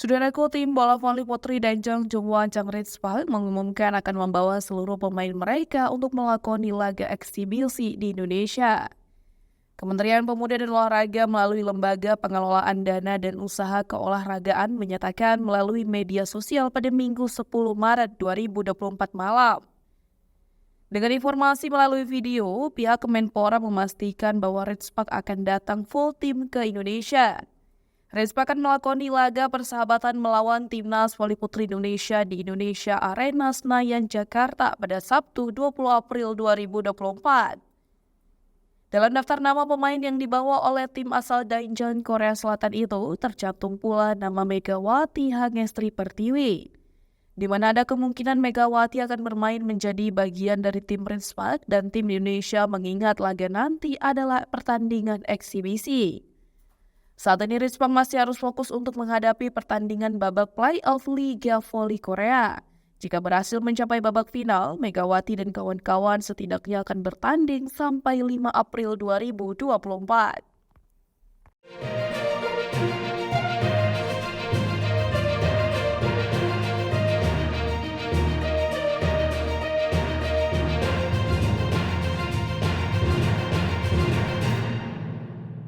Saudaraku, tim bola voli putri Danjang Jungwon Changritspal mengumumkan akan membawa seluruh pemain mereka untuk melakoni laga eksibisi di Indonesia. Kementerian Pemuda dan Olahraga melalui Lembaga Pengelolaan Dana dan Usaha Keolahragaan menyatakan melalui media sosial pada Minggu 10 Maret 2024 malam. Dengan informasi melalui video, pihak Kemenpora memastikan bahwa Ritspak akan datang full tim ke Indonesia. Ritspak akan melakoni laga persahabatan melawan Timnas Voli Putri Indonesia di Indonesia Arena Senayan, Jakarta pada Sabtu 20 April 2024. Dalam daftar nama pemain yang dibawa oleh tim asal Daejeon, Korea Selatan itu, tercantum pula nama Megawati Hangestri Pertiwi, di mana ada kemungkinan Megawati akan bermain menjadi bagian dari tim Ritspak dan tim Indonesia mengingat laga nanti adalah pertandingan eksibisi. Saat ini Ritspak masih harus fokus untuk menghadapi pertandingan babak play-off Liga Voli Korea. Jika berhasil mencapai babak final, Megawati dan kawan-kawan setidaknya akan bertanding sampai 5 April 2024.